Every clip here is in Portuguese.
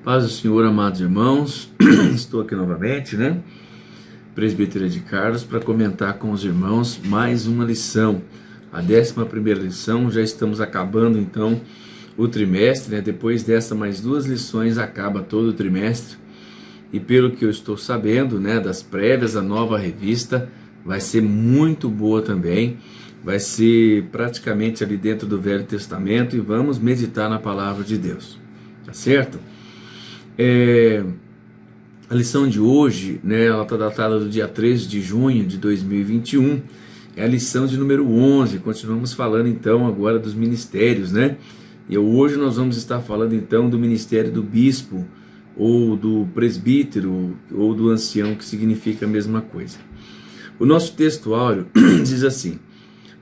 Paz do Senhor, amados irmãos. Estou aqui novamente, Presbítero de Carlos, para comentar com os irmãos mais uma lição, a 11ª lição. Já estamos acabando então o trimestre, Depois dessa mais 2 lições acaba todo o trimestre, e pelo que eu estou sabendo, das prévias, a nova revista vai ser muito boa também, vai ser praticamente ali dentro do Velho Testamento, e vamos meditar na palavra de Deus, tá certo? A lição de hoje, ela está datada do dia 13 de junho de 2021, é a lição de número 11, continuamos falando então agora dos ministérios, E hoje nós vamos estar falando então do ministério do bispo, ou do presbítero, ou do ancião, que significa a mesma coisa. O nosso texto áureo diz assim: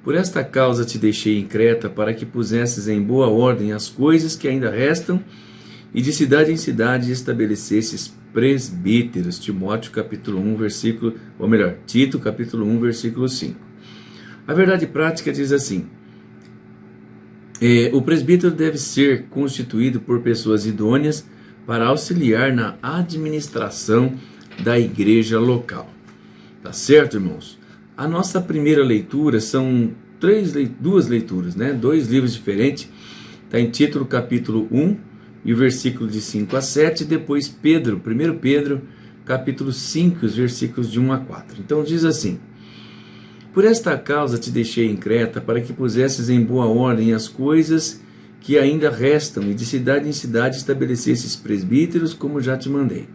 por esta causa te deixei em Creta, para que pusesses em boa ordem as coisas que ainda restam, e de cidade em cidade estabelecesses presbíteros. Timóteo capítulo 1, versículo, ou melhor, Tito capítulo 1, versículo 5. A verdade prática diz assim: o presbítero deve ser constituído por pessoas idôneas para auxiliar na administração da igreja local. Tá certo, irmãos? A nossa primeira leitura são duas leituras, 2 livros diferentes. Está em Tito capítulo 1, e o versículo de 5 a 7, e depois 1 Pedro, capítulo 5, os versículos de 1 a 4. Então diz assim: por esta causa te deixei em Creta, para que pusesses em boa ordem as coisas que ainda restam, e de cidade em cidade estabelecesses presbíteros, como já te mandei.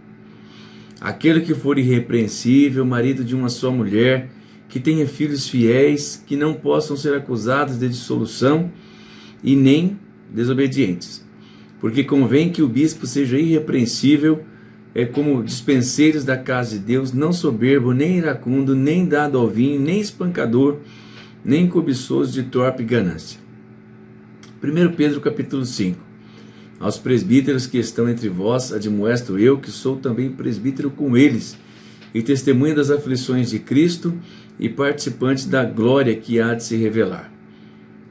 Aquele que for irrepreensível, marido de uma só mulher, que tenha filhos fiéis, que não possam ser acusados de dissolução e nem desobedientes. Porque convém que o bispo seja irrepreensível, como dispenseiros da casa de Deus, não soberbo, nem iracundo, nem dado ao vinho, nem espancador, nem cobiçoso de torpe ganância. 1 Pedro capítulo 5. Aos presbíteros que estão entre vós, admoesto eu, que sou também presbítero com eles, e testemunha das aflições de Cristo, e participante da glória que há de se revelar.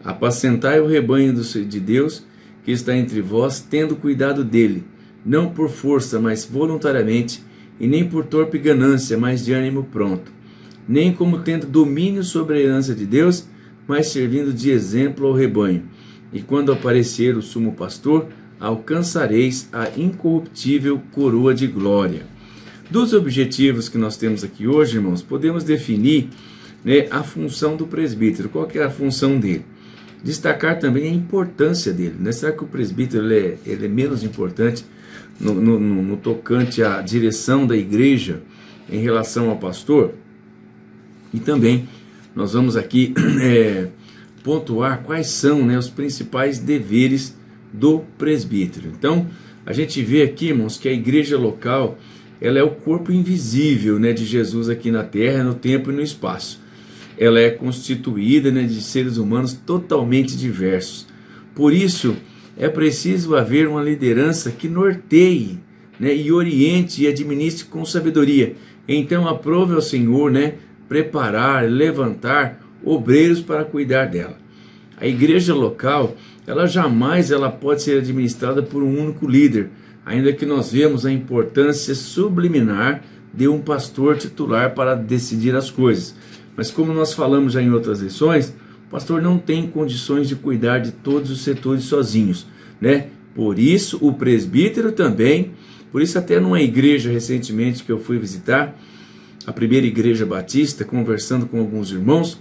Apacentai o rebanho de Deus, que está entre vós, tendo cuidado dele, não por força, mas voluntariamente, e nem por torpe ganância, mas de ânimo pronto, nem como tendo domínio sobre a herança de Deus, mas servindo de exemplo ao rebanho. E quando aparecer o sumo pastor, alcançareis a incorruptível coroa de glória. Dos objetivos que nós temos aqui hoje, irmãos, podemos definir a função do presbítero. Qual que é a função dele? Destacar também a importância dele. Será que o presbítero ele é menos importante no tocante à direção da igreja em relação ao pastor? E também nós vamos aqui pontuar quais são os principais deveres do presbítero. Então, a gente vê aqui, irmãos, que a igreja local ela é o corpo invisível de Jesus aqui na terra, no tempo e no espaço. Ela é constituída de seres humanos totalmente diversos. Por isso, é preciso haver uma liderança que norteie, e oriente e administre com sabedoria. Então, aprove ao Senhor, preparar, levantar obreiros para cuidar dela. A igreja local, ela jamais pode ser administrada por um único líder, ainda que nós vemos a importância subliminar de um pastor titular para decidir as coisas. Mas como nós falamos já em outras lições, o pastor não tem condições de cuidar de todos os setores sozinhos, Por isso o presbítero também, por isso até numa igreja recentemente que eu fui visitar, a primeira igreja batista, conversando com alguns irmãos,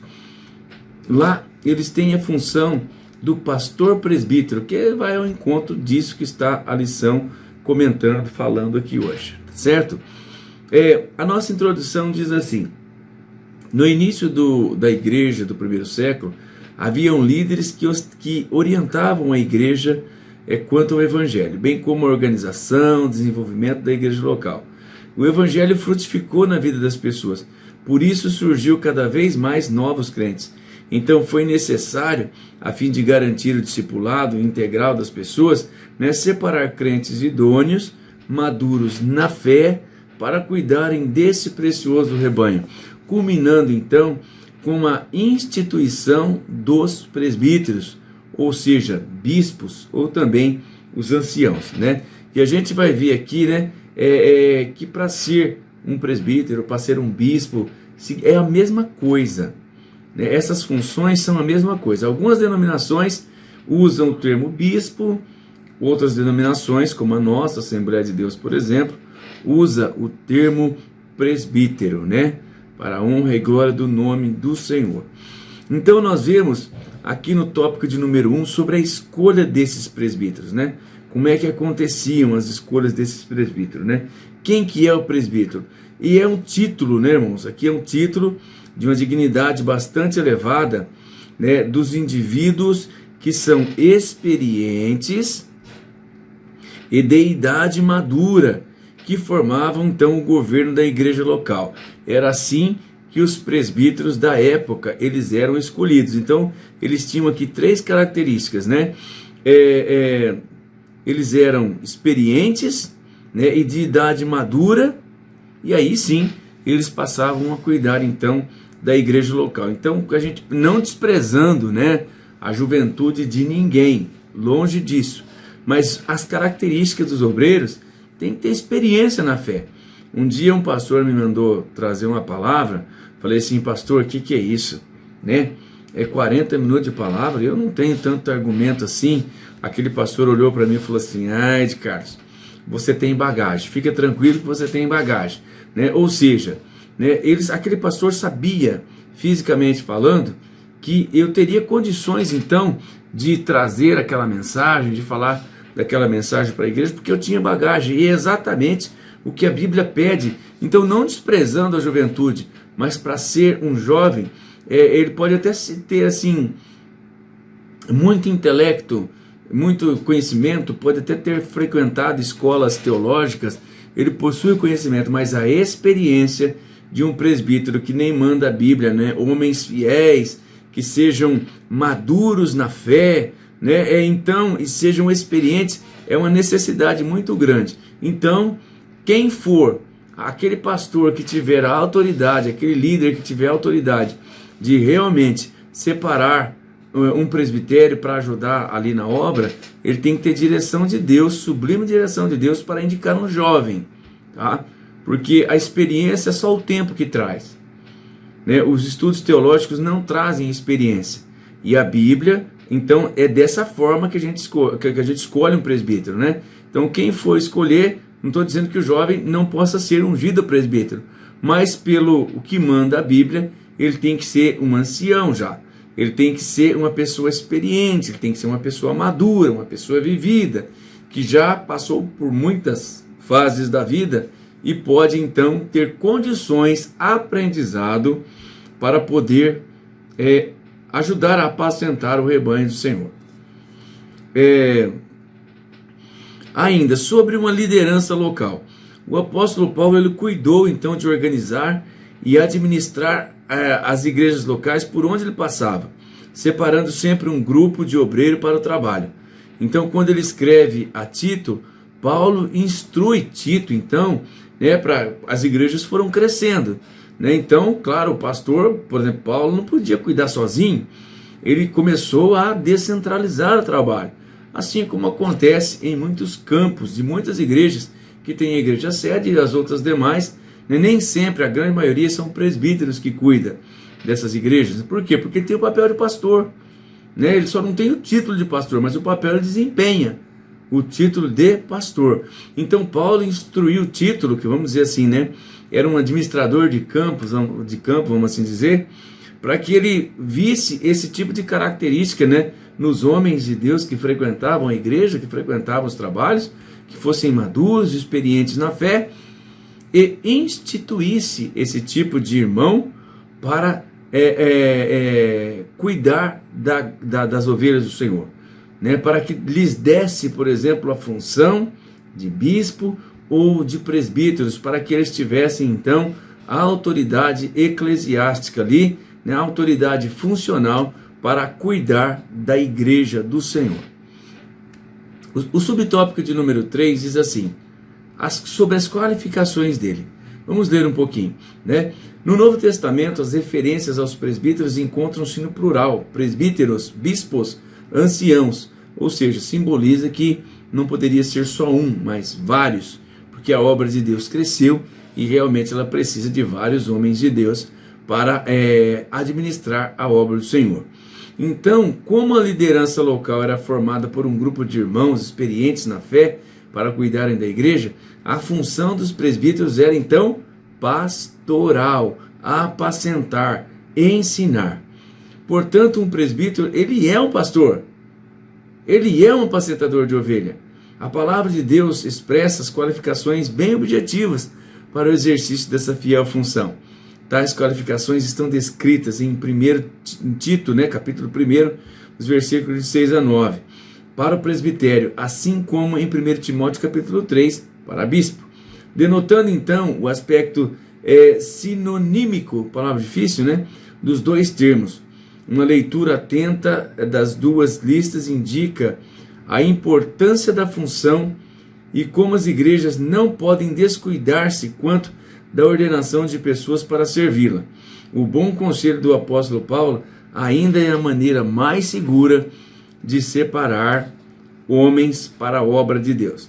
lá eles têm a função do pastor presbítero, que vai ao encontro disso que está a lição comentando, falando aqui hoje, certo? A nossa introdução diz assim: no início da igreja do primeiro século, haviam líderes que orientavam a igreja quanto ao evangelho, bem como a organização, desenvolvimento da igreja local. O evangelho frutificou na vida das pessoas, por isso surgiu cada vez mais novos crentes. Então foi necessário, a fim de garantir o discipulado integral das pessoas, separar crentes idôneos, maduros na fé, para cuidarem desse precioso rebanho, culminando então com a instituição dos presbíteros, ou seja, bispos, ou também os anciãos, E a gente vai ver aqui, né, que para ser um presbítero, para ser um bispo, é a mesma coisa, né? Essas funções são a mesma coisa. Algumas denominações usam o termo bispo, outras denominações, como a nossa Assembleia de Deus, por exemplo, usa o termo presbítero, né? Para a honra e glória do nome do Senhor. Então nós vemos aqui no tópico de número 1 sobre a escolha desses presbíteros, né? Como é que aconteciam as escolhas desses presbíteros, né? Quem que é o presbítero? E é um título, né, irmãos? Aqui é um título de uma dignidade bastante elevada, né, dos indivíduos que são experientes e de idade madura, que formavam então o governo da igreja local. Era assim que os presbíteros da época eles eram escolhidos. Então eles tinham aqui 3 características, né? Eles eram experientes, né, e de idade madura, e aí sim eles passavam a cuidar então da igreja local. Então a gente não desprezando, né, a juventude de ninguém, longe disso, mas as características dos obreiros têm que ter experiência na fé. Um dia um pastor me mandou trazer uma palavra, falei assim: pastor, o que é isso, né? É 40 minutos de palavra, eu não tenho tanto argumento assim. Aquele pastor olhou para mim e falou assim: ai, de Carlos, você tem bagagem, fica tranquilo que você tem bagagem, né? Ou seja, né, aquele pastor sabia, fisicamente falando, que eu teria condições então de trazer aquela mensagem, de falar daquela mensagem para a igreja, porque eu tinha bagagem, e é exatamente o que a Bíblia pede. Então, não desprezando a juventude, mas para ser um jovem, ele pode até ter assim muito intelecto, muito conhecimento, pode até ter frequentado escolas teológicas, ele possui conhecimento, mas a experiência de um presbítero, que nem manda a Bíblia, né? Homens fiéis, que sejam maduros na fé, né? Então, e sejam experientes, é uma necessidade muito grande. Então, quem for aquele pastor que tiver a autoridade, aquele líder que tiver a autoridade de realmente separar um presbitério para ajudar ali na obra, ele tem que ter direção de Deus, sublime direção de Deus, para indicar um jovem, tá? Porque a experiência é só o tempo que traz, né? Os estudos teológicos não trazem experiência, e a Bíblia, então, é dessa forma que a gente escolhe um presbítero, né? Então, quem for escolher, não estou dizendo que o jovem não possa ser ungido presbítero, mas pelo o que manda a Bíblia, ele tem que ser um ancião já. Ele tem que ser uma pessoa experiente, ele tem que ser uma pessoa madura, uma pessoa vivida, que já passou por muitas fases da vida e pode então ter condições, aprendizado, para poder ajudar a apacentar o rebanho do Senhor. Ainda sobre uma liderança local, o apóstolo Paulo ele cuidou então de organizar e administrar as igrejas locais por onde ele passava, separando sempre um grupo de obreiro para o trabalho. Então, quando ele escreve a Tito, Paulo instrui Tito, então, né, para as igrejas foram crescendo, né? Então, claro, o pastor, por exemplo, Paulo não podia cuidar sozinho, ele começou a descentralizar o trabalho, assim como acontece em muitos campos de muitas igrejas que têm a igreja sede e as outras demais, né? Nem sempre, a grande maioria, são presbíteros que cuidam dessas igrejas. Por quê? Porque tem o papel de pastor, né? Ele só não tem o título de pastor, mas o papel ele desempenha o título de pastor. Então Paulo instruiu o título, que vamos dizer assim, né, era um administrador de campo, vamos assim dizer, para que ele visse esse tipo de característica, né, nos homens de Deus que frequentavam a igreja, que frequentavam os trabalhos, que fossem maduros, experientes na fé, e instituísse esse tipo de irmão para cuidar das ovelhas do Senhor, né? Para que lhes desse, por exemplo, a função de bispo ou de presbíteros, para que eles tivessem então a autoridade eclesiástica ali, né? A autoridade funcional para cuidar da igreja do Senhor. O subtópico de número 3 diz assim, sobre as qualificações dele. Vamos ler um pouquinho, né? No Novo Testamento, as referências aos presbíteros encontram-se no plural, presbíteros, bispos, anciãos, ou seja, simboliza que não poderia ser só um, mas vários, porque a obra de Deus cresceu e realmente ela precisa de vários homens de Deus para administrar a obra do Senhor. Então, como a liderança local era formada por um grupo de irmãos experientes na fé para cuidarem da igreja, a função dos presbíteros era então pastoral, apacentar, ensinar. Portanto, um presbítero, ele é um pastor, ele é um apacentador de ovelha. A palavra de Deus expressa as qualificações bem objetivas para o exercício dessa fiel função. Tais qualificações estão descritas em Tito, capítulo 1, os versículos de 6 a 9, para o presbitério, assim como em 1 Timóteo capítulo 3, para bispo, denotando então o aspecto sinonímico, palavra difícil, dos dois termos. Uma leitura atenta das duas listas indica a importância da função e como as igrejas não podem descuidar-se quanto da ordenação de pessoas para servi-la. O bom conselho do apóstolo Paulo ainda é a maneira mais segura de separar homens para a obra de Deus.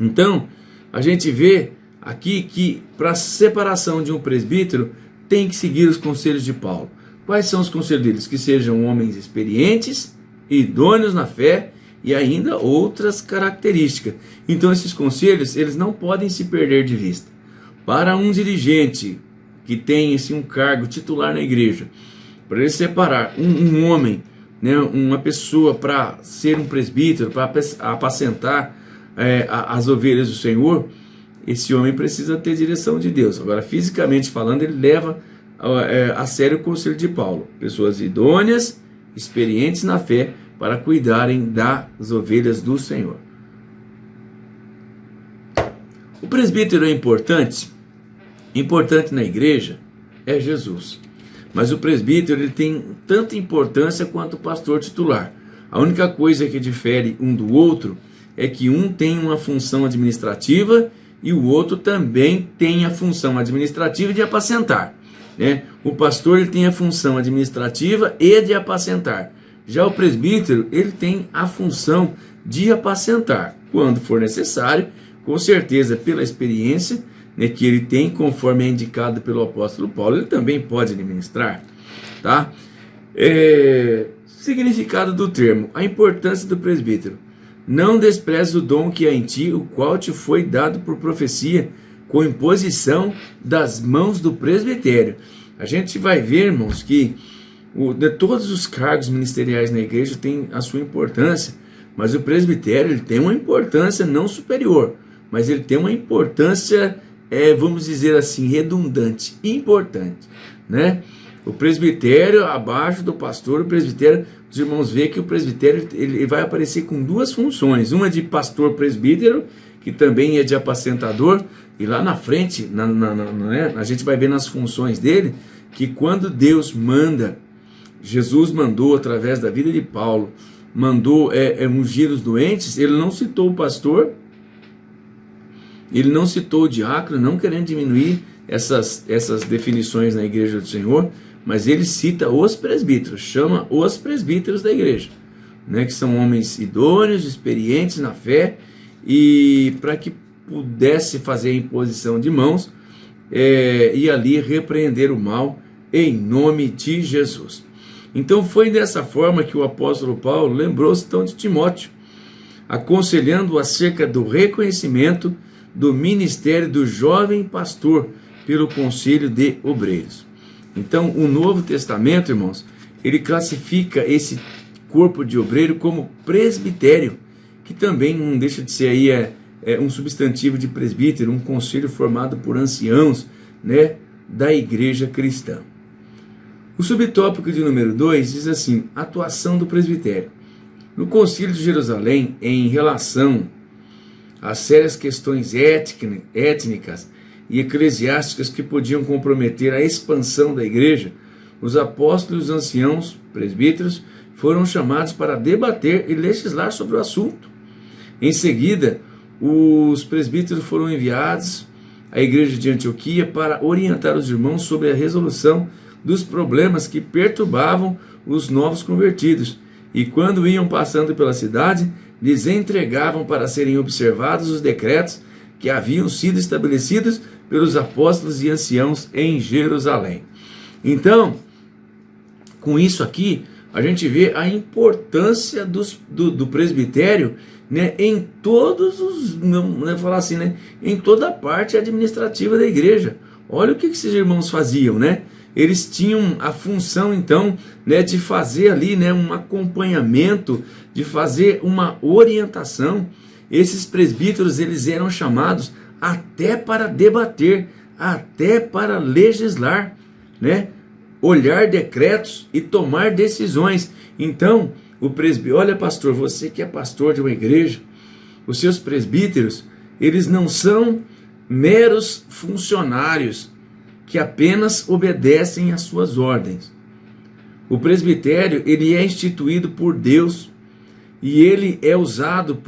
Então, a gente vê aqui que para a separação de um presbítero tem que seguir os conselhos de Paulo. Quais são os conselhos deles? Que sejam homens experientes, idôneos na fé e ainda outras características. Então esses conselhos, eles não podem se perder de vista. Para um dirigente que tem um cargo titular na igreja, para ele separar um homem, uma pessoa para ser um presbítero, para apacentar as ovelhas do Senhor, esse homem precisa ter direção de Deus. Agora, fisicamente falando, ele leva a sério o conselho de Paulo. Pessoas idôneas, experientes na fé, para cuidarem das ovelhas do Senhor. O presbítero é importante? Importante na igreja é Jesus. Mas o presbítero ele tem tanta importância quanto o pastor titular. A única coisa que difere um do outro é que um tem uma função administrativa e o outro também tem a função administrativa de apacentar. O pastor ele tem a função administrativa e de apacentar. Já o presbítero, ele tem a função de apacentar, quando for necessário, com certeza pela experiência que ele tem, conforme é indicado pelo apóstolo Paulo, ele também pode administrar. Tá? Significado do termo, a importância do presbítero. Não despreze o dom que há em ti, o qual te foi dado por profecia, com imposição das mãos do presbitério. A gente vai ver, irmãos, que de todos os cargos ministeriais na igreja tem a sua importância, mas o presbitério ele tem uma importância não superior, mas ele tem uma importância, vamos dizer assim, redundante, importante, O presbitério, abaixo do pastor, o presbitério, os irmãos veem que o presbitério ele vai aparecer com duas funções, uma de pastor presbítero, que também é de apacentador, e lá na frente, a gente vai ver nas funções dele, que quando Deus manda, Jesus mandou através da vida de Paulo, mandou ungir os doentes, ele não citou o pastor, ele não citou o diácono, não querendo diminuir essas definições na igreja do Senhor, mas ele cita os presbíteros, chama os presbíteros da igreja, que são homens idôneos, experientes na fé, e para que pudesse fazer a imposição de mãos e ali repreender o mal em nome de Jesus. Então foi dessa forma que o apóstolo Paulo lembrou-se então de Timóteo, aconselhando acerca do reconhecimento do ministério do jovem pastor pelo conselho de obreiros. Então o Novo Testamento, irmãos, ele classifica esse corpo de obreiro como presbitério, que também não deixa de ser aí um substantivo de presbítero, um conselho formado por anciãos, da igreja cristã. O subtópico de número 2 diz assim: atuação do presbitério. No Concílio de Jerusalém, em relação às sérias questões étnicas e eclesiásticas que podiam comprometer a expansão da igreja, os apóstolos e os anciãos, presbíteros, foram chamados para debater e legislar sobre o assunto. Em seguida, os presbíteros foram enviados à igreja de Antioquia para orientar os irmãos sobre a resolução dos problemas que perturbavam os novos convertidos, e quando iam passando pela cidade, lhes entregavam para serem observados os decretos que haviam sido estabelecidos pelos apóstolos e anciãos em Jerusalém. Então, com isso aqui, a gente vê a importância do presbitério, né, em todos os, né, falar assim, né, em toda a parte administrativa da igreja. Olha o que esses irmãos faziam, né? Eles tinham a função, então, né, de fazer ali, né, um acompanhamento, de fazer uma orientação. Esses presbíteros, eles eram chamados até para debater, até para legislar, né? Olhar decretos e tomar decisões. Então, o presbítero, olha, pastor, você que é pastor de uma igreja, os seus presbíteros, eles não são meros funcionários que apenas obedecem às suas ordens. O presbitério, ele é instituído por Deus e ele é usado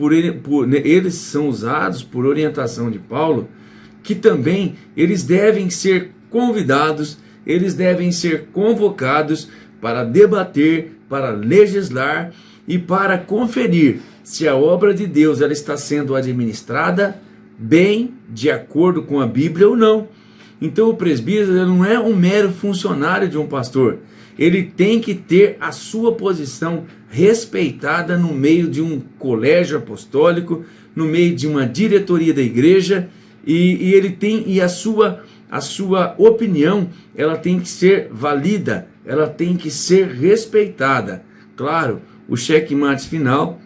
eles são usados por orientação de Paulo, que também eles devem ser convidados, eles devem ser convocados para debater, para legislar e para conferir se a obra de Deus ela está sendo administrada bem, de acordo com a Bíblia ou não. Então o presbítero não é um mero funcionário de um pastor, ele tem que ter a sua posição respeitada no meio de um colégio apostólico, no meio de uma diretoria da igreja, e ele tem, e a sua opinião, ela tem que ser valida, ela tem que ser respeitada. Claro, o checkmate final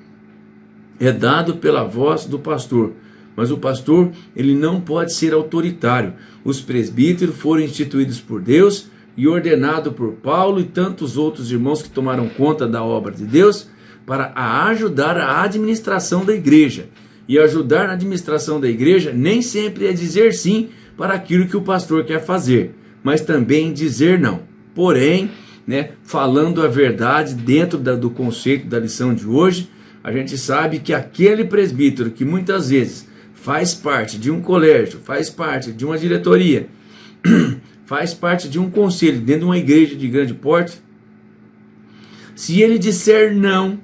é dado pela voz do pastor, mas o pastor, ele não pode ser autoritário. Os presbíteros foram instituídos por Deus e ordenados por Paulo e tantos outros irmãos que tomaram conta da obra de Deus para ajudar a administração da igreja. E ajudar na administração da igreja nem sempre é dizer sim para aquilo que o pastor quer fazer, mas também dizer não. Porém, né, falando a verdade dentro do conceito da lição de hoje, a gente sabe que aquele presbítero que muitas vezes faz parte de um colégio, faz parte de uma diretoria, faz parte de um conselho dentro de uma igreja de grande porte, se ele disser não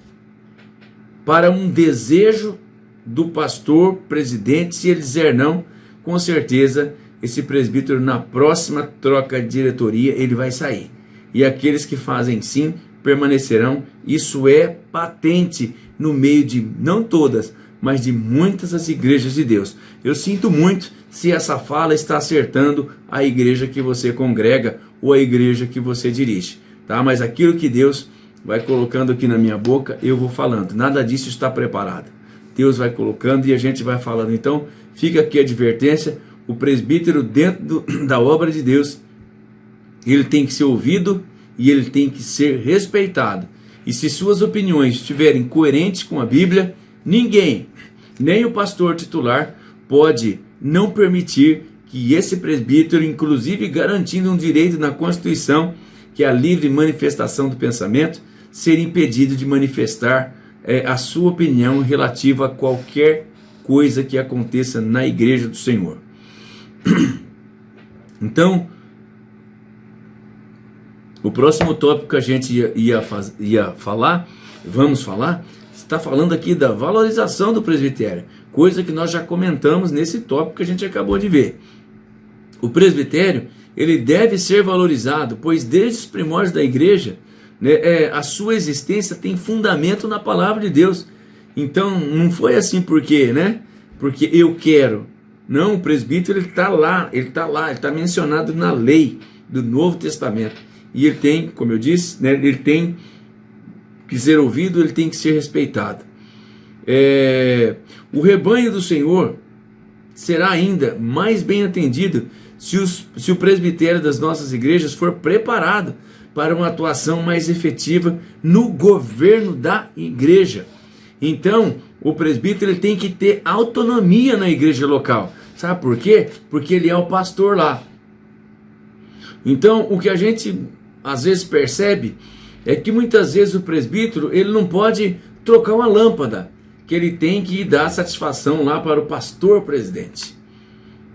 para um desejo do pastor, presidente, se ele dizer não, com certeza esse presbítero na próxima troca de diretoria ele vai sair. E aqueles que fazem sim permanecerão. Isso é patente no meio de, não todas, mas de muitas das igrejas de Deus. Eu sinto muito se essa fala está acertando a igreja que você congrega ou a igreja que você dirige, tá? Mas aquilo que Deus vai colocando aqui na minha boca, eu vou falando. Nada disso está preparado. Deus vai colocando e a gente vai falando. Então, fica aqui a advertência: o presbítero dentro da obra de Deus, ele tem que ser ouvido e ele tem que ser respeitado. E se suas opiniões estiverem coerentes com a Bíblia, ninguém, nem o pastor titular, pode não permitir que esse presbítero, inclusive garantindo um direito na Constituição, que é a livre manifestação do pensamento, ser impedido de manifestar a sua opinião relativa a qualquer coisa que aconteça na igreja do Senhor. Então, o próximo tópico que a gente vamos falar, está falando aqui da valorização do presbitério, coisa que nós já comentamos nesse tópico que a gente acabou de ver. O presbitério, ele deve ser valorizado, pois desde os primórdios da igreja, né, a sua existência tem fundamento na palavra de Deus. Então, não foi assim porque eu quero. Não, o presbítero ele está mencionado na lei do Novo Testamento. E ele tem, como eu disse, né, ele tem que ser ouvido, ele tem que ser respeitado. O rebanho do Senhor será ainda mais bem atendido se o presbitério das nossas igrejas for preparado para uma atuação mais efetiva no governo da igreja. Então, o presbítero ele tem que ter autonomia na igreja local. Sabe por quê? Porque ele é o pastor lá. Então, o que a gente às vezes percebe é que muitas vezes o presbítero ele não pode trocar uma lâmpada, que ele tem que dar satisfação lá para o pastor presidente,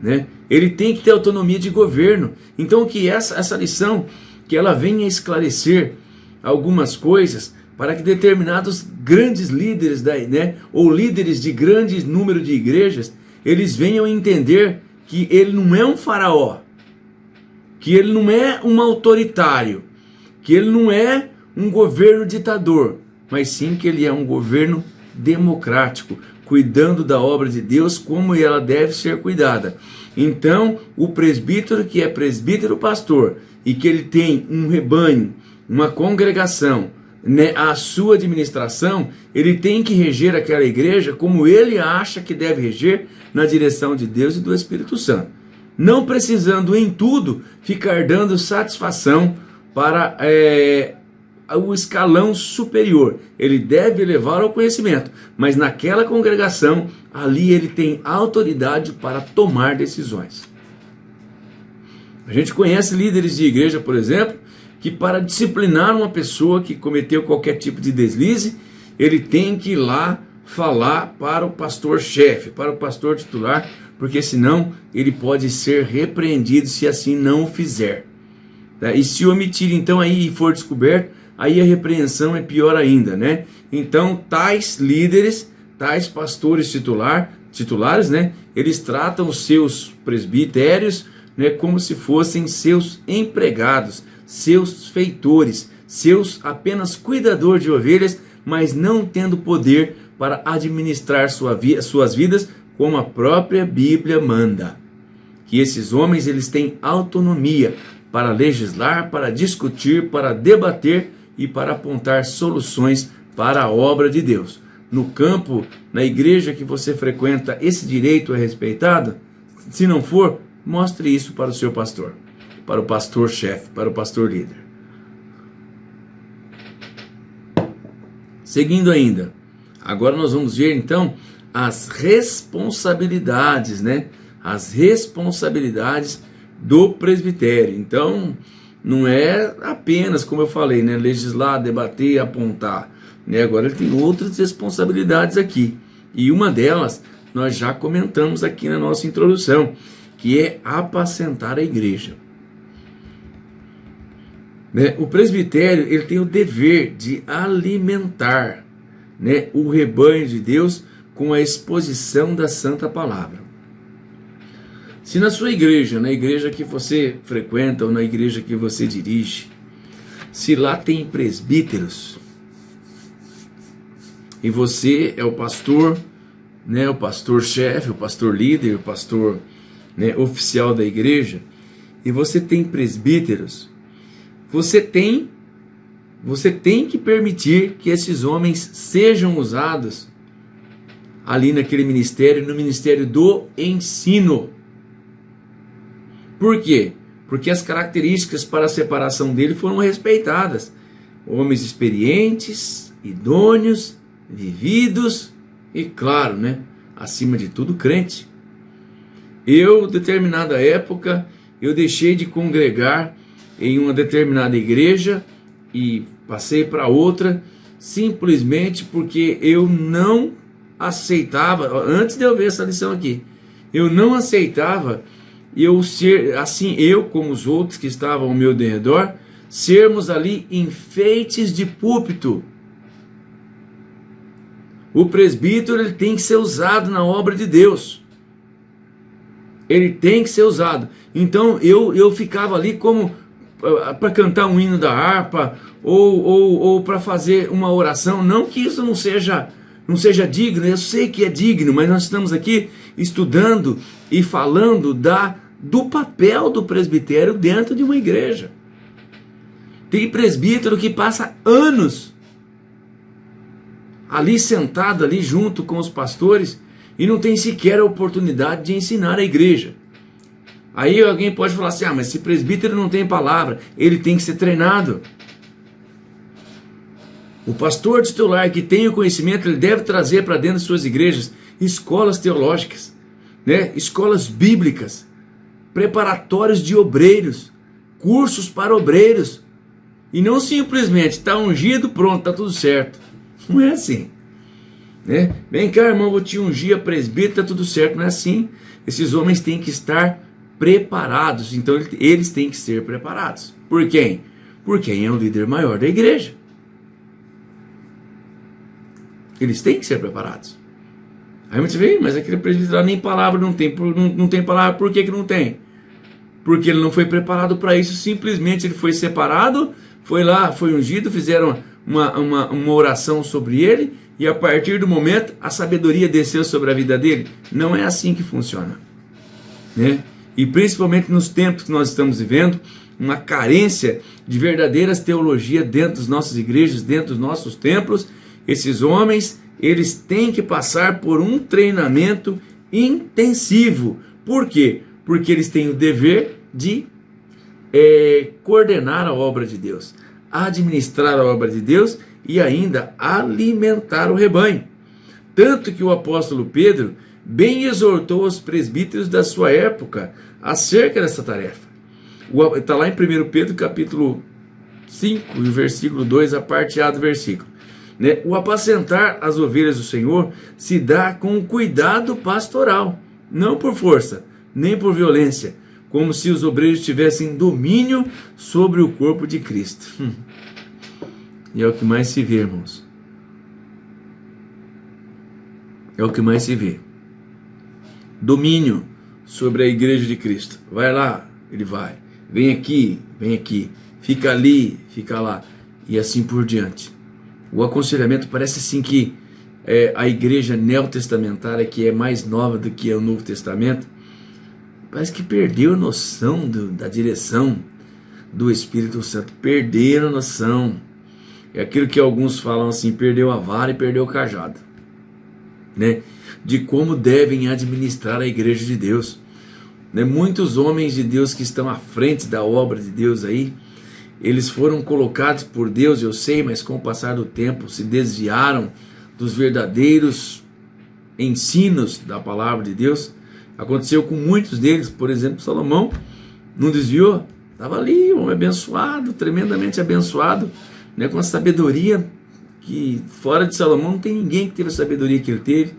né? Ele tem que ter autonomia de governo. Então que essa lição, que ela venha esclarecer algumas coisas para que determinados grandes líderes, ou líderes de grande número de igrejas, eles venham entender que ele não é um faraó, que ele não é um autoritário, que ele não é um governo ditador, mas sim que ele é um governo democrático, cuidando da obra de Deus como ela deve ser cuidada. Então, o presbítero que é presbítero pastor e que ele tem um rebanho, uma congregação, a sua administração, ele tem que reger aquela igreja como ele acha que deve reger, na direção de Deus e do Espírito Santo, não precisando em tudo ficar dando satisfação para o escalão superior. Ele deve levar ao conhecimento, mas naquela congregação, ali ele tem autoridade para tomar decisões. A gente conhece líderes de igreja, por exemplo, que para disciplinar uma pessoa que cometeu qualquer tipo de deslize, ele tem que ir lá falar para o pastor-chefe, para o pastor titular, porque senão ele pode ser repreendido se assim não o fizer. E se omitir então aí e for descoberto, aí a repreensão é pior ainda, né? Então tais líderes, tais pastores titulares, né? Eles tratam os seus presbitérios, né, como se fossem seus empregados, seus feitores, seus apenas cuidadores de ovelhas, mas não tendo poder para administrar suas vidas como a própria Bíblia manda. Que esses homens eles têm autonomia para legislar, para discutir, para debater e para apontar soluções para a obra de Deus. No campo, na igreja que você frequenta, esse direito é respeitado? Se não for, mostre isso para o seu pastor, para o pastor-chefe, para o pastor líder. Seguindo ainda, agora nós vamos ver então as responsabilidades, né? As responsabilidades do presbitério. Então, não é apenas, como eu falei, né, legislar, debater, apontar, né? Agora ele tem outras responsabilidades aqui. E uma delas nós já comentamos aqui na nossa introdução, que é apacentar a igreja. Né? O presbitério ele tem o dever de alimentar, né, o rebanho de Deus com a exposição da Santa Palavra. Se na sua igreja, na igreja que você frequenta ou na igreja que você dirige, se lá tem presbíteros e você é o pastor, né, o pastor-chefe, o pastor líder, o pastor, né, oficial da igreja, e você tem presbíteros, você tem que permitir que esses homens sejam usados ali naquele ministério, no ministério do ensino. Por quê? Porque as características para a separação dele foram respeitadas. Homens experientes, idôneos, vividos e, claro, né, acima de tudo, crente. Eu, determinada época, eu deixei de congregar em uma determinada igreja e passei para outra, simplesmente porque eu não aceitava, antes de eu ver essa lição aqui, eu não aceitava eu ser, assim, eu como os outros que estavam ao meu redor, sermos ali enfeites de púlpito. O presbítero ele tem que ser usado na obra de Deus. Ele tem que ser usado. Então eu ficava ali como para cantar um hino da harpa ou para fazer uma oração. Não que isso não seja digno, eu sei que é digno, mas nós estamos aqui estudando e falando do papel do presbitério dentro de uma igreja. Tem presbítero que passa anos ali sentado ali junto com os pastores e não tem sequer a oportunidade de ensinar a igreja. Aí alguém pode falar assim, mas esse presbítero não tem palavra, ele tem que ser treinado. O pastor titular que tem o conhecimento, ele deve trazer para dentro de suas igrejas escolas teológicas, né? Escolas bíblicas, preparatórios de obreiros, cursos para obreiros, e não simplesmente está ungido, pronto, está tudo certo. Não é assim, né? Vem cá, irmão, vou te ungir a presbítero, está tudo certo. Não é assim. Esses homens têm que estar preparados. Então eles têm que ser preparados. Por quem? Por quem é o líder maior da igreja. Eles têm que ser preparados. Aí você vê, mas aquele presbítero lá nem palavra não tem. Não tem palavra, por que não tem? Porque ele não foi preparado para isso, simplesmente ele foi separado, foi lá, foi ungido, fizeram uma oração sobre ele, e a partir do momento a sabedoria desceu sobre a vida dele. Não é assim que funciona, né? E principalmente nos tempos que nós estamos vivendo, uma carência de verdadeiras teologias dentro das nossas igrejas, dentro dos nossos templos. Esses homens, eles têm que passar por um treinamento intensivo. Por quê? Porque eles têm o dever de coordenar a obra de Deus, administrar a obra de Deus e ainda alimentar o rebanho. Tanto que o apóstolo Pedro bem exortou os presbíteros da sua época acerca dessa tarefa. Está lá em 1 Pedro capítulo 5, e o versículo 2, a parte A do versículo. Né? O apacentar as ovelhas do Senhor se dá com cuidado pastoral, não por força, nem por violência, como se os obreiros tivessem domínio sobre o corpo de Cristo. E é o que mais se vê, irmãos. É o que mais se vê. Domínio sobre a igreja de Cristo. Vai lá, ele vai. Vem aqui, fica ali, fica lá, e assim por diante. O aconselhamento parece assim que a igreja neotestamentária, que é mais nova do que o Novo Testamento, parece que perdeu a noção da direção do Espírito Santo, perderam a noção. É aquilo que alguns falam assim, perdeu a vara e perdeu o cajado, né? De como devem administrar a igreja de Deus. Muitos homens de Deus que estão à frente da obra de Deus aí, eles foram colocados por Deus, eu sei, mas com o passar do tempo se desviaram dos verdadeiros ensinos da palavra de Deus. Aconteceu com muitos deles, por exemplo, Salomão não desviou, estava ali, um homem abençoado, tremendamente abençoado, né, com a sabedoria que fora de Salomão não tem ninguém que teve a sabedoria que ele teve,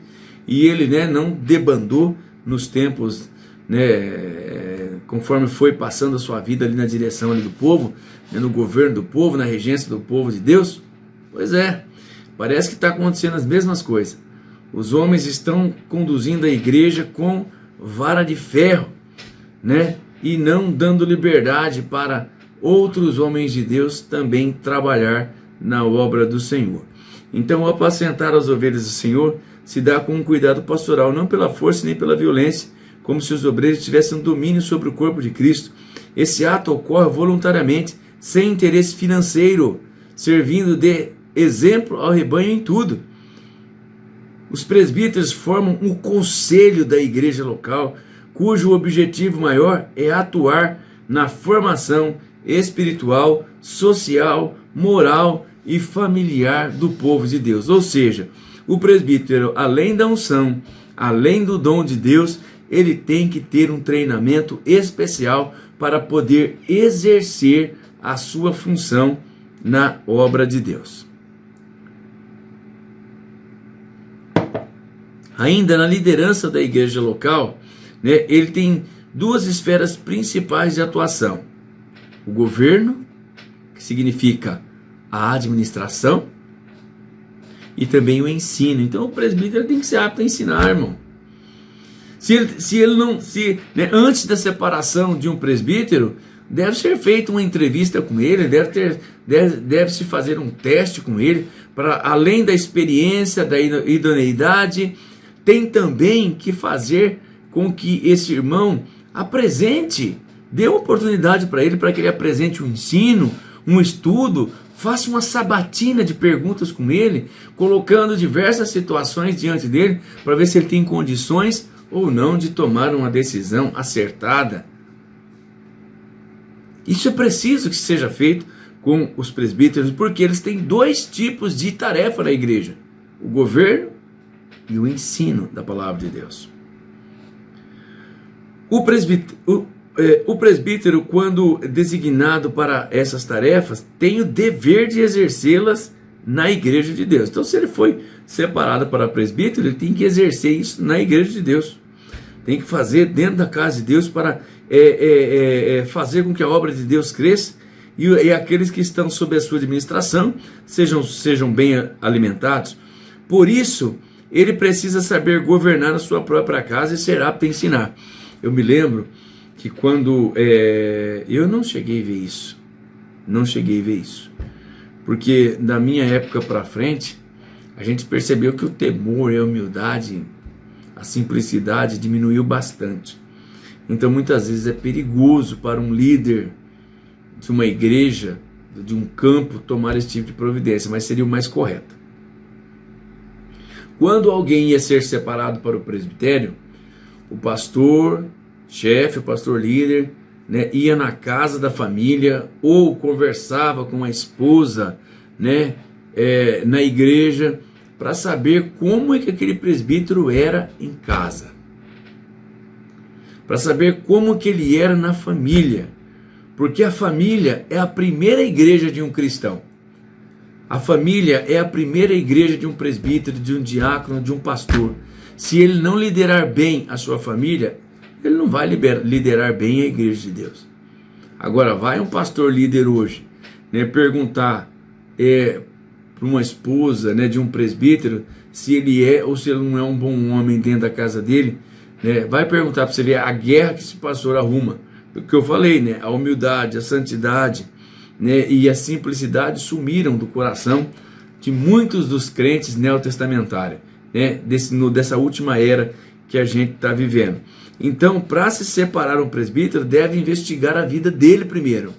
e ele, né, não debandou nos tempos, né, conforme foi passando a sua vida ali na direção ali do povo, né, no governo do povo, na regência do povo de Deus. Pois é, parece que está acontecendo as mesmas coisas. Os homens estão conduzindo a igreja com vara de ferro, né, e não dando liberdade para outros homens de Deus também trabalhar na obra do Senhor. Então, o apacentar as ovelhas do Senhor se dá com um cuidado pastoral, não pela força nem pela violência, como se os obreiros tivessem um domínio sobre o corpo de Cristo. Esse ato ocorre voluntariamente, sem interesse financeiro, servindo de exemplo ao rebanho em tudo. Os presbíteros formam um conselho da igreja local, cujo objetivo maior é atuar na formação espiritual, social, moral e familiar do povo de Deus. Ou seja, o presbítero, além da unção, além do dom de Deus, ele tem que ter um treinamento especial para poder exercer a sua função na obra de Deus. Ainda na liderança da igreja local, né, ele tem duas esferas principais de atuação: o governo, que significa a administração, e também o ensino. Então o presbítero tem que ser apto a ensinar, irmão. Antes da separação de um presbítero, deve ser feita uma entrevista com ele, deve-se fazer um teste com ele, para além da experiência, da idoneidade, tem também que fazer com que esse irmão apresente, dê uma oportunidade para ele, para que ele apresente um ensino, um estudo, faça uma sabatina de perguntas com ele, colocando diversas situações diante dele, para ver se ele tem condições ou não de tomar uma decisão acertada. Isso é preciso que seja feito com os presbíteros, porque eles têm dois tipos de tarefa na igreja: o governo e o ensino da palavra de Deus. O presbítero, quando designado para essas tarefas, tem o dever de exercê-las na igreja de Deus. Então, se ele foi separado para presbítero, ele tem que exercer isso na igreja de Deus. Tem que fazer dentro da casa de Deus para fazer com que a obra de Deus cresça, e aqueles que estão sob a sua administração sejam bem alimentados. Por isso, ele precisa saber governar a sua própria casa e ser apto a ensinar. Eu me lembro que quando eu não cheguei a ver isso, porque da minha época para frente, a gente percebeu que o temor e a humildade, a simplicidade diminuiu bastante. Então muitas vezes é perigoso para um líder de uma igreja, de um campo, tomar esse tipo de providência, mas seria o mais correto. Quando alguém ia ser separado para o presbitério, o pastor chefe, o pastor líder, né, ia na casa da família ou conversava com a esposa, né, na igreja, para saber como é que aquele presbítero era em casa, para saber como que ele era na família, porque a família é a primeira igreja de um cristão. A família é a primeira igreja de um presbítero, de um diácono, de um pastor. Se ele não liderar bem a sua família, ele não vai liderar bem a igreja de Deus. Agora, vai um pastor líder hoje, né, perguntar para uma esposa, né, de um presbítero se ele é ou se ele não é um bom homem dentro da casa dele, né, vai perguntar para você ver a guerra que esse pastor arruma. O que eu falei, né, a humildade, a santidade, né, e a simplicidade sumiram do coração de muitos dos crentes neotestamentários, né, dessa última era que a gente está vivendo. Então, para se separar um presbítero, deve investigar a vida dele primeiro.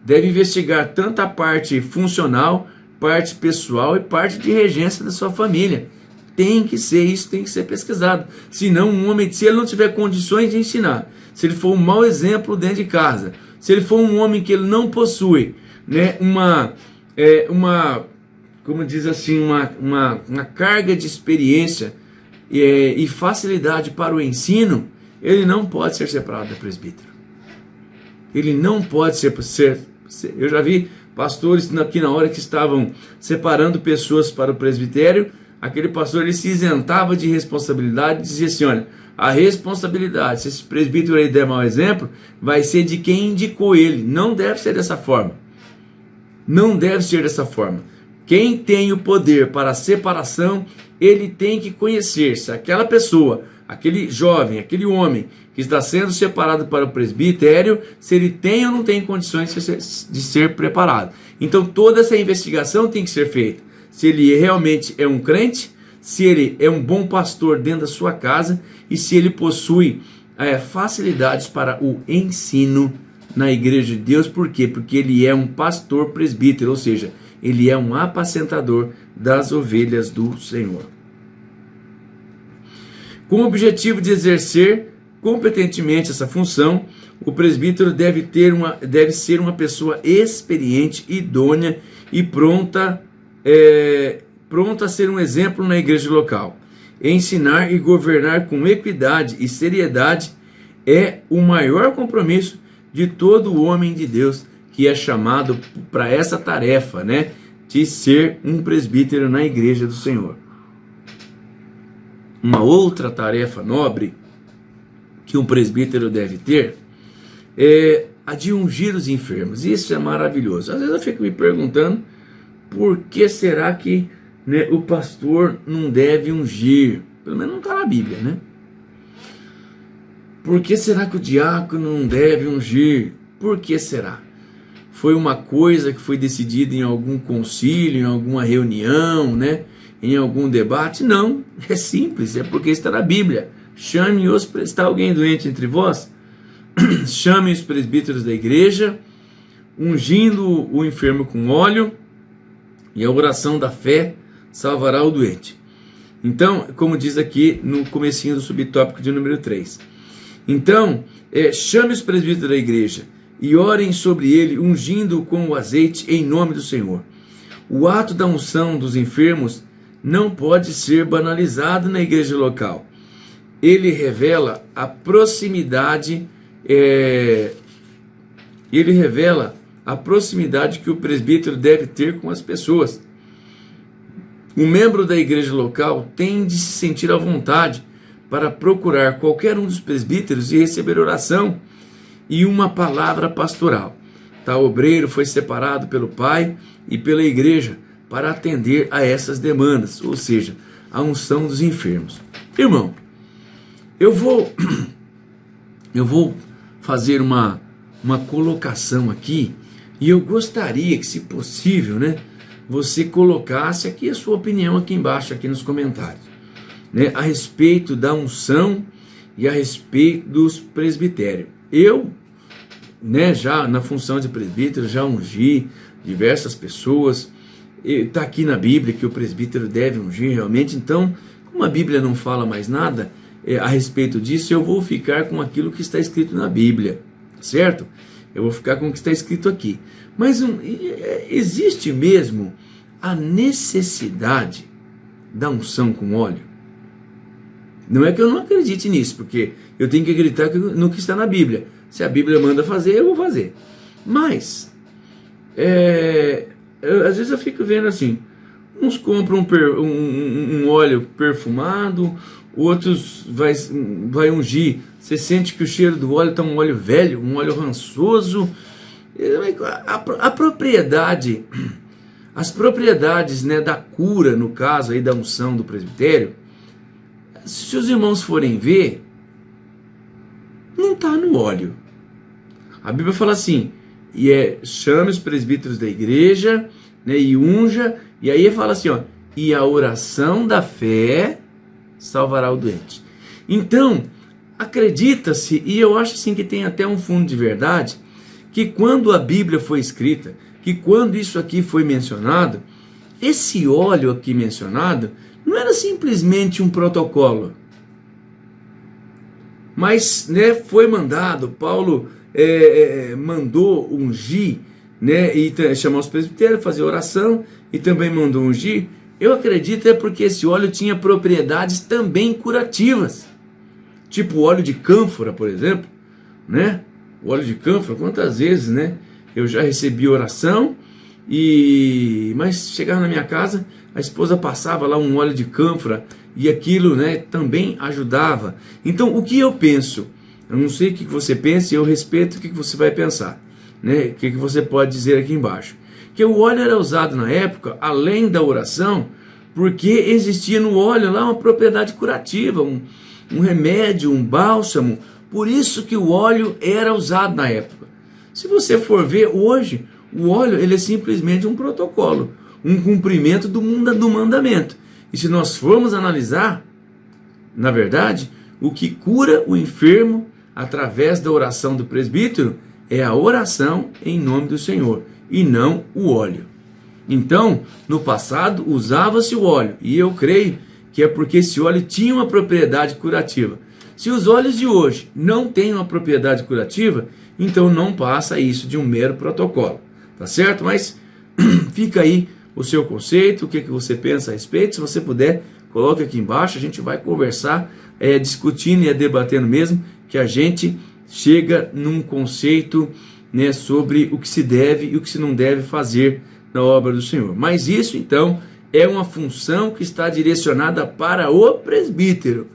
Deve investigar tanto a parte funcional, parte pessoal e parte de regência da sua família. Tem que ser isso, tem que ser pesquisado. Senão, um homem, se ele não tiver condições de ensinar, se ele for um mau exemplo dentro de casa, se ele for um homem que ele não possui, né, como diz assim, uma carga de experiência e facilidade para o ensino, ele não pode ser separado da presbítero. Ele não pode ser. Eu já vi pastores aqui na hora que estavam separando pessoas para o presbitério, aquele pastor ele se isentava de responsabilidade e dizia assim: olha, a responsabilidade, se esse presbítero aí der mau exemplo, vai ser de quem indicou ele. Não deve ser dessa forma. Não deve ser dessa forma. Quem tem o poder para a separação, ele tem que conhecer se aquela pessoa, aquele jovem, aquele homem que está sendo separado para o presbitério, se ele tem ou não tem condições de ser preparado. Então toda essa investigação tem que ser feita. Se ele realmente é um crente, se ele é um bom pastor dentro da sua casa e se ele possui facilidades para o ensino na igreja de Deus. Por quê? Porque ele é um pastor presbítero, ou seja, ele é um apacentador das ovelhas do Senhor. Com o objetivo de exercer competentemente essa função, o presbítero deve ser uma pessoa experiente, idônea e pronta a ser um exemplo na igreja local. Ensinar e governar com equidade e seriedade é o maior compromisso de todo o homem de Deus que é chamado para essa tarefa, né, de ser um presbítero na igreja do Senhor. Uma outra tarefa nobre que um presbítero deve ter é a de ungir os enfermos. Isso é maravilhoso. Às vezes eu fico me perguntando por que será que, né, o pastor não deve ungir? Pelo menos não está na Bíblia, né? Por que será que o diácono não deve ungir? Por que será? Foi uma coisa que foi decidida em algum concílio, em alguma reunião, né? Em algum debate? Não, é simples, é porque está na Bíblia. Está alguém doente entre vós? Chame os presbíteros da igreja, ungindo o enfermo com óleo, e a oração da fé salvará o doente. Então, como diz aqui no comecinho do subtópico de número 3. Então, chame os presbíteros da igreja e orem sobre ele, ungindo-o com o azeite em nome do Senhor. O ato da unção dos enfermos não pode ser banalizado na igreja local. Ele revela a proximidade, que o presbítero deve ter com as pessoas. O membro da igreja local tem de se sentir à vontade para procurar qualquer um dos presbíteros e receber oração e uma palavra pastoral. Tal obreiro foi separado pelo pai e pela igreja para atender a essas demandas, ou seja, a unção dos enfermos. Irmão, eu vou fazer uma colocação aqui, e eu gostaria que, se possível, né, você colocasse aqui a sua opinião aqui embaixo, aqui nos comentários, né, a respeito da unção e a respeito dos presbitérios. Eu, né, já na função de presbítero, já ungi diversas pessoas. Está aqui na Bíblia que o presbítero deve ungir realmente. Então, como a Bíblia não fala mais nada a respeito disso, eu vou ficar com aquilo que está escrito na Bíblia, certo? Eu vou ficar com o que está escrito aqui. Mas existe mesmo a necessidade da unção com óleo? Não é que eu não acredite nisso, porque eu tenho que acreditar no que está na Bíblia. Se a Bíblia manda fazer, eu vou fazer. Mas, às vezes eu fico vendo assim, uns compram um óleo perfumado, outros vai ungir. Você sente que o cheiro do óleo está um óleo velho, um óleo rançoso. A propriedade, as propriedades, né, da cura, no caso aí da unção do presbitério, se os irmãos forem ver, não está no óleo. A Bíblia fala assim, chame os presbíteros da igreja, né, e unja, e aí fala assim, ó, e a oração da fé salvará o doente. Então, acredita-se, e eu acho assim que tem até um fundo de verdade, que quando a Bíblia foi escrita, que quando isso aqui foi mencionado, esse óleo aqui mencionado não era simplesmente um protocolo, mas, né, foi mandado, Paulo mandou ungir, né, e chamar os presbitérios, fazer oração, e também mandou ungir. Eu acredito porque esse óleo tinha propriedades também curativas, tipo o óleo de cânfora, por exemplo, né? O óleo de cânfora, quantas vezes, né, eu já recebi oração, mas chegava na minha casa, a esposa passava lá um óleo de cânfora, e aquilo, né, também ajudava. Então, o que eu penso? Eu não sei o que você pensa, e eu respeito o que você vai pensar, né? O que você pode dizer aqui embaixo. Que o óleo era usado na época, além da oração, porque existia no óleo lá uma propriedade curativa, um remédio, um bálsamo. Por isso que o óleo era usado na época. Se você for ver hoje, o óleo ele é simplesmente um protocolo, um cumprimento do mandamento. E se nós formos analisar, na verdade, o que cura o enfermo através da oração do presbítero é a oração em nome do Senhor, e não o óleo. Então, no passado usava-se o óleo, e eu creio que é porque esse óleo tinha uma propriedade curativa. Se os óleos de hoje não têm uma propriedade curativa, então não passa isso de um mero protocolo, tá certo? Mas fica aí o seu conceito, o que você pensa a respeito. Se você puder, coloque aqui embaixo, a gente vai conversar, discutindo e debatendo mesmo, que a gente chega num conceito, né, sobre o que se deve e o que se não deve fazer na obra do Senhor. Mas isso, então, é uma função que está direcionada para o presbítero.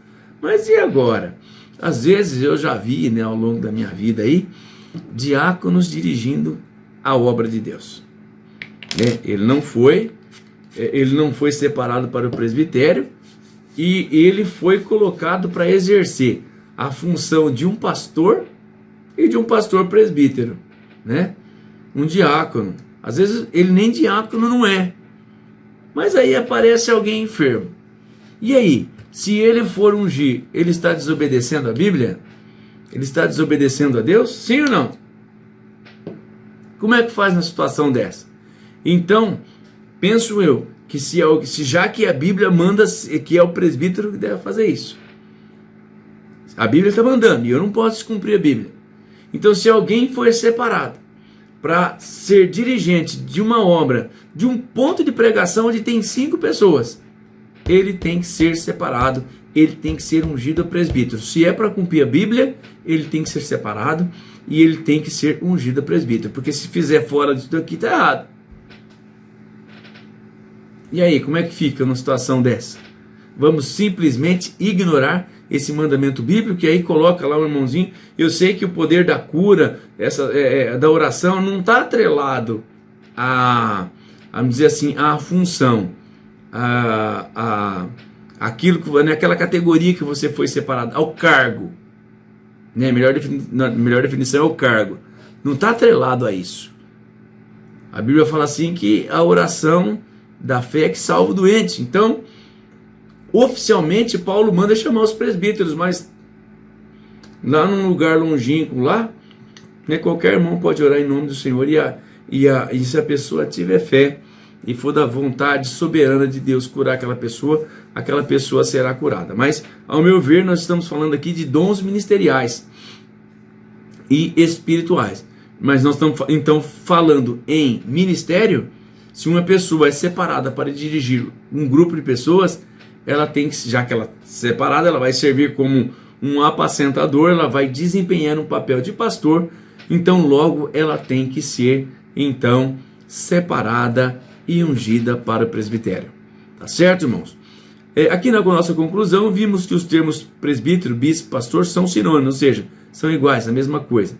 Mas e agora? Às vezes eu já vi, né, ao longo da minha vida aí, diáconos dirigindo a obra de Deus. Ele não foi separado para o presbitério, e ele foi colocado para exercer a função de um pastor e de um pastor presbítero, né? Um diácono. Às vezes ele nem diácono não é, mas aí aparece alguém enfermo. E aí, se ele for ungir, ele está desobedecendo a Bíblia? Ele está desobedecendo a Deus? Sim ou não? Como é que faz na situação dessa? Então, penso eu, que já que a Bíblia manda que é o presbítero que deve fazer isso. A Bíblia está mandando, e eu não posso descumprir a Bíblia. Então, se alguém for separado para ser dirigente de uma obra, de um ponto de pregação onde tem 5 pessoas, ele tem que ser separado, ele tem que ser ungido a presbítero. Se é para cumprir a Bíblia, ele tem que ser separado, e ele tem que ser ungido a presbítero, porque se fizer fora disso aqui, está errado. E aí, como é que fica numa situação dessa? Vamos simplesmente ignorar esse mandamento bíblico, e aí coloca lá um irmãozinho. Eu sei que o poder da cura, da oração, não está atrelado a vamos dizer assim, a função, aquilo que, naquela categoria que você foi separado, ao cargo, né? Melhor definição é o cargo. Não está atrelado a isso. A Bíblia fala assim que a oração da fé é que salva o doente. Então, oficialmente, Paulo manda chamar os presbíteros, mas lá num lugar longínquo lá, né, qualquer irmão pode orar em nome do Senhor e se a pessoa tiver fé e for da vontade soberana de Deus curar aquela pessoa será curada. Mas, ao meu ver, nós estamos falando aqui de dons ministeriais e espirituais. Mas nós estamos então falando em ministério. Se uma pessoa é separada para dirigir um grupo de pessoas, ela tem que, já que ela é separada, ela vai servir como um apacentador, ela vai desempenhar um papel de pastor, então logo ela tem que ser então separada e ungida para o presbitério. Tá certo, irmãos? Aqui na nossa conclusão, vimos que os termos presbítero, bispo, pastor são sinônimos, ou seja, são iguais, a mesma coisa.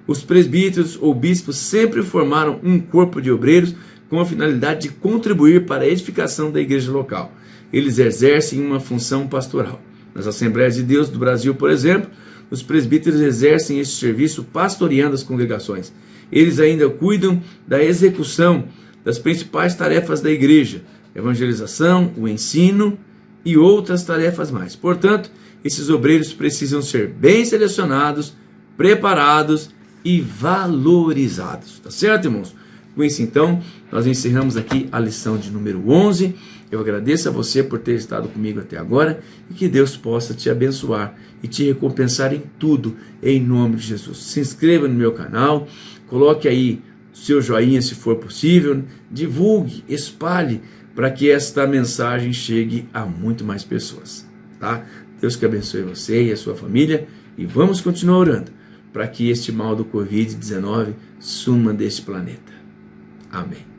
Os presbíteros ou bispos sempre formaram um corpo de obreiros com a finalidade de contribuir para a edificação da igreja local. Eles exercem uma função pastoral. Nas Assembleias de Deus do Brasil, por exemplo, os presbíteros exercem esse serviço pastoreando as congregações. Eles ainda cuidam da execução das principais tarefas da igreja, evangelização, o ensino e outras tarefas mais. Portanto, esses obreiros precisam ser bem selecionados, preparados e valorizados. Tá certo, irmãos? Com isso, então, nós encerramos aqui a lição de número 11. Eu agradeço a você por ter estado comigo até agora e que Deus possa te abençoar e te recompensar em tudo, em nome de Jesus. Se inscreva no meu canal, coloque aí seu joinha se for possível, divulgue, espalhe para que esta mensagem chegue a muito mais pessoas, tá? Deus que abençoe você e a sua família e vamos continuar orando para que este mal do Covid-19 suma deste planeta. Amém.